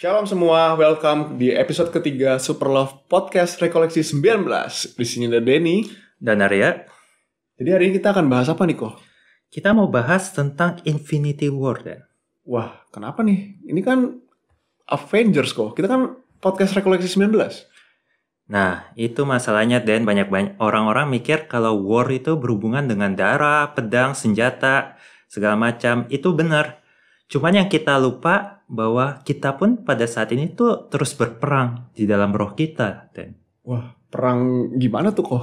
Shalom semua, welcome di episode ketiga Super Love Podcast Rekoleksi 19. Di sini ada Denny dan Arya. Jadi hari ini kita akan bahas apa nih, Ko? Kita mau bahas tentang Infinity War, Dan. Wah, kenapa nih? Ini kan Avengers, Ko. Kita kan podcast Rekoleksi 19. Nah, itu masalahnya, Dan. Banyak orang-orang mikir kalau war itu berhubungan dengan darah, pedang, senjata, segala macam. Itu benar. Cuman yang kita lupa bahwa kita pun pada saat ini tuh terus berperang di dalam roh kita, Dan. Wah, perang gimana tuh, Ko?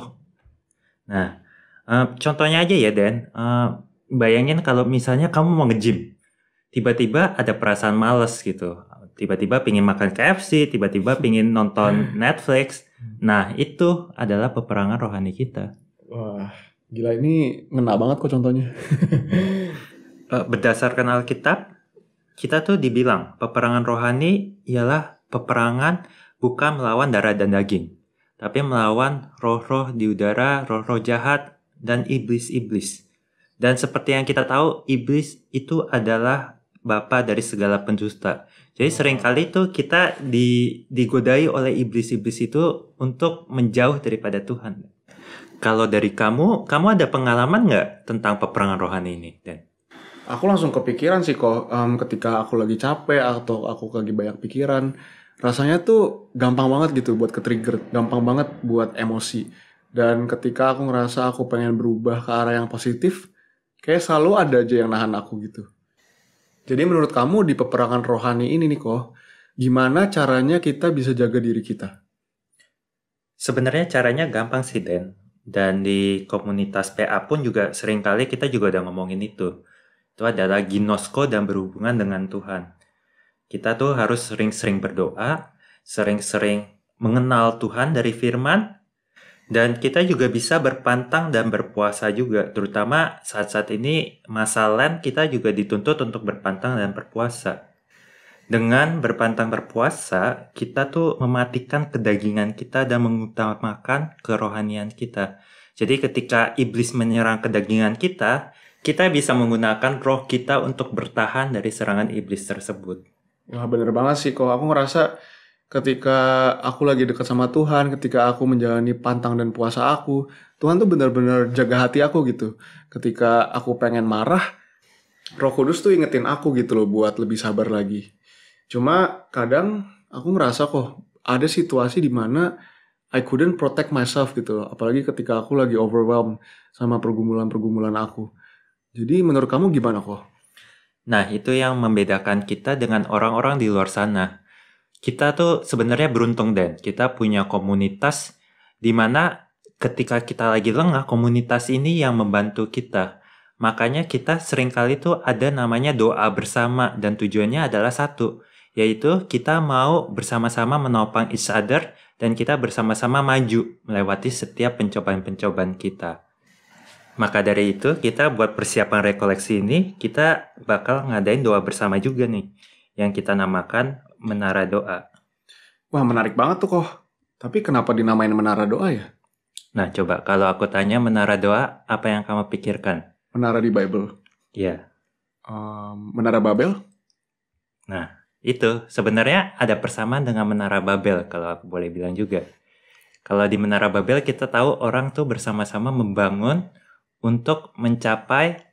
Nah, contohnya aja ya, Dan. Bayangin kalau misalnya kamu mau nge-gym. Tiba-tiba ada perasaan males gitu. Tiba-tiba pingin makan KFC, tiba-tiba pingin nonton Netflix. Nah, itu adalah peperangan rohani kita. Wah, gila, ini ngena banget kok contohnya. Berdasarkan Alkitab, kita tuh dibilang peperangan rohani ialah peperangan bukan melawan darah dan daging, tapi melawan roh-roh di udara, roh-roh jahat, dan iblis-iblis. Dan seperti yang kita tahu, iblis itu adalah bapa dari segala pendusta. Jadi seringkali tuh kita digodai oleh iblis-iblis itu untuk menjauh daripada Tuhan. Kalau dari kamu ada pengalaman nggak tentang peperangan rohani ini, Dan? Aku langsung kepikiran sih, kok ketika aku lagi capek atau aku lagi banyak pikiran, rasanya tuh gampang banget gitu buat ke-trigger, gampang banget buat emosi. Dan ketika aku ngerasa aku pengen berubah ke arah yang positif, kayak selalu ada aja yang nahan aku gitu. Jadi menurut kamu di peperangan rohani ini nih, kok gimana caranya kita bisa jaga diri kita? Sebenarnya caranya gampang sih, Dan. Dan di komunitas PA pun juga seringkali kita juga udah ngomongin itu. Itu adalah ginosko dan berhubungan dengan Tuhan. Kita tuh harus sering-sering berdoa, sering-sering mengenal Tuhan dari firman, dan kita juga bisa berpantang dan berpuasa juga. Terutama saat-saat ini masa Lent kita juga dituntut untuk berpantang dan berpuasa. Dengan berpantang berpuasa, kita tuh mematikan kedagingan kita dan mengutamakan kerohanian kita. Jadi ketika iblis menyerang kedagingan kita bisa menggunakan roh kita untuk bertahan dari serangan iblis tersebut. Wah, bener banget sih, kok aku ngerasa ketika aku lagi dekat sama Tuhan, ketika aku menjalani pantang dan puasa aku, Tuhan tuh benar-benar jaga hati aku gitu. Ketika aku pengen marah, Roh Kudus tuh ingetin aku gitu loh buat lebih sabar lagi. Cuma kadang aku ngerasa kok ada situasi di mana I couldn't protect myself gitu loh. Apalagi ketika aku lagi overwhelmed sama pergumulan-pergumulan aku. Jadi menurut kamu gimana kok? Nah, itu yang membedakan kita dengan orang-orang di luar sana. Kita tuh sebenarnya beruntung, Dan. Kita punya komunitas di mana ketika kita lagi lengah, komunitas ini yang membantu kita. Makanya kita seringkali tuh ada namanya doa bersama dan tujuannya adalah satu, yaitu kita mau bersama-sama menopang each other dan kita bersama-sama maju melewati setiap pencobaan-pencobaan kita. Maka dari itu, kita buat persiapan rekoleksi ini, kita bakal ngadain doa bersama juga nih, yang kita namakan Menara Doa. Wah, menarik banget tuh kok. Tapi kenapa dinamain Menara Doa ya? Nah, coba kalau aku tanya Menara Doa, apa yang kamu pikirkan? Menara di Bible. Iya. Menara Babel? Nah, itu sebenarnya ada persamaan dengan Menara Babel, kalau aku boleh bilang juga. Kalau di Menara Babel, kita tahu orang tuh bersama-sama membangun untuk mencapai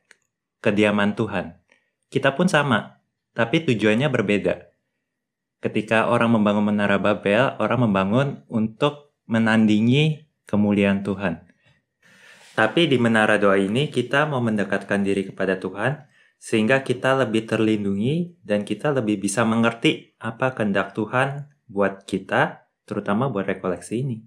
kediaman Tuhan. Kita pun sama, tapi tujuannya berbeda. Ketika orang membangun Menara Babel, orang membangun untuk menandingi kemuliaan Tuhan. Tapi di Menara Doa ini, kita mau mendekatkan diri kepada Tuhan, sehingga kita lebih terlindungi dan kita lebih bisa mengerti apa kehendak Tuhan buat kita, terutama buat rekoleksi ini.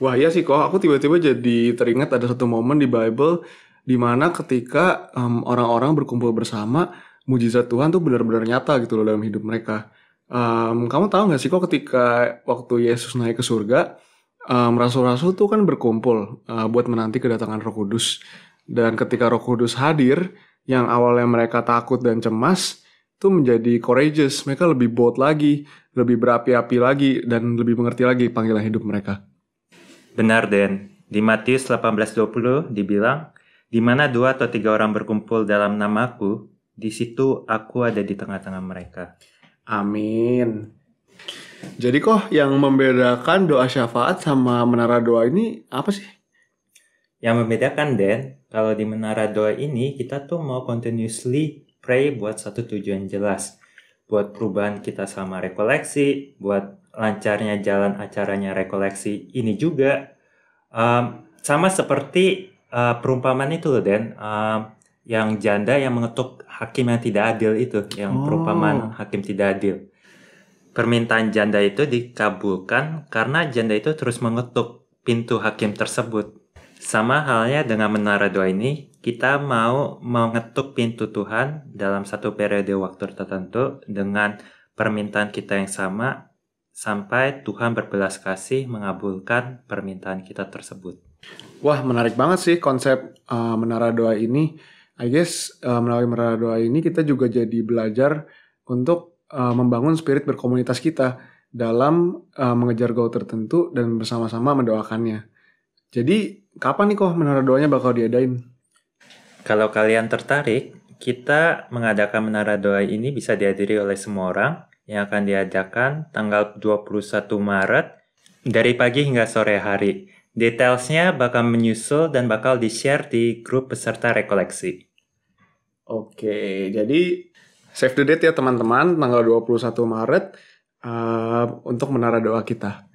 Wah, iya sih kok, aku tiba-tiba jadi teringat ada satu momen di Bible di mana ketika orang-orang berkumpul bersama, mujizat Tuhan tuh benar-benar nyata gitu loh dalam hidup mereka. Kamu tahu nggak sih kok ketika waktu Yesus naik ke surga, rasul-rasul tuh kan berkumpul buat menanti kedatangan Roh Kudus. Dan ketika Roh Kudus hadir, yang awalnya mereka takut dan cemas, tuh menjadi courageous. Mereka lebih bold lagi, lebih berapi-api lagi, dan lebih mengerti lagi panggilan hidup mereka. Benar, Den. Di Matius 18:20 dibilang, di mana 2 atau 3 orang berkumpul dalam namaku, di situ aku ada di tengah-tengah mereka. Amin. Jadi kok yang membedakan doa syafaat sama menara doa ini apa sih? Yang membedakan, Dan, kalau di menara doa ini kita tuh mau continuously pray buat satu tujuan jelas. Buat perubahan kita sama rekoleksi, buat lancarnya jalan acaranya rekoleksi ini juga. Sama seperti perumpamaan itu loh, Dan. Yang janda yang mengetuk hakim yang tidak adil itu. Yang perumpamaan hakim tidak adil. Permintaan janda itu dikabulkan karena janda itu terus mengetuk pintu hakim tersebut. Sama halnya dengan menara doa ini, kita mau mengetuk pintu Tuhan dalam satu periode waktu tertentu dengan permintaan kita yang sama sampai Tuhan berbelas kasih mengabulkan permintaan kita tersebut. Wah, menarik banget sih konsep menara doa ini. I guess melalui menara doa ini kita juga jadi belajar untuk membangun spirit berkomunitas kita dalam mengejar goal tertentu dan bersama-sama mendoakannya. Jadi kapan nih kok menara doanya bakal diadain? Kalau kalian tertarik, kita mengadakan menara doa ini bisa dihadiri oleh semua orang yang akan diadakan tanggal 21 Maret dari pagi hingga sore hari. Detailsnya bakal menyusul dan bakal di-share di grup peserta rekoleksi. Oke, jadi save the date ya teman-teman, tanggal 21 Maret untuk menara doa kita.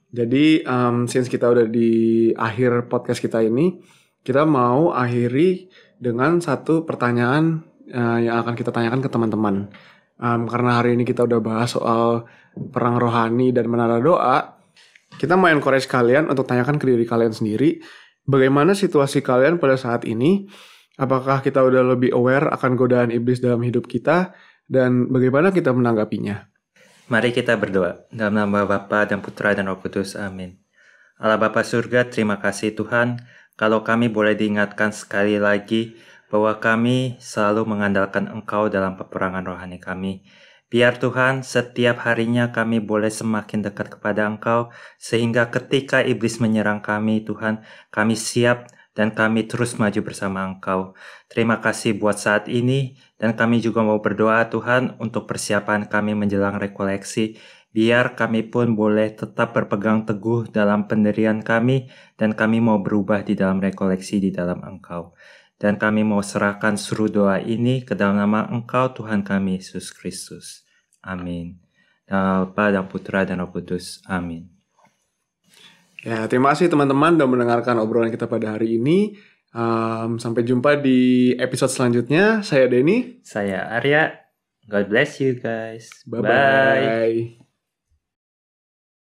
Jadi since kita udah di akhir podcast kita ini, kita mau akhiri dengan satu pertanyaan yang akan kita tanyakan ke teman-teman. Karena hari ini kita udah bahas soal perang rohani dan menara doa, kita mau encourage kalian untuk tanyakan ke diri kalian sendiri, bagaimana situasi kalian pada saat ini? Apakah kita udah lebih aware akan godaan iblis dalam hidup kita, dan bagaimana kita menanggapinya? Mari kita berdoa. Dalam nama Bapa dan Putra dan Roh Kudus. Amin. Allah Bapa Surga, terima kasih Tuhan, kalau kami boleh diingatkan sekali lagi bahwa kami selalu mengandalkan Engkau dalam peperangan rohani kami. Biar Tuhan, setiap harinya kami boleh semakin dekat kepada Engkau, sehingga ketika iblis menyerang kami, Tuhan, kami siap dan kami terus maju bersama Engkau. Terima kasih buat saat ini, dan kami juga mau berdoa Tuhan untuk persiapan kami menjelang rekoleksi, biar kami pun boleh tetap berpegang teguh dalam pendirian kami, dan kami mau berubah di dalam rekoleksi di dalam Engkau. Dan kami mau serahkan seluruh doa ini ke dalam nama Engkau Tuhan kami, Yesus Kristus. Amin. Dalam Bapa dan Putra dan Roh Kudus. Amin. Ya, terima kasih teman-teman sudah mendengarkan obrolan kita pada hari ini. Sampai jumpa di episode selanjutnya. Saya Denny. Saya Arya. God bless you guys. Bye-bye.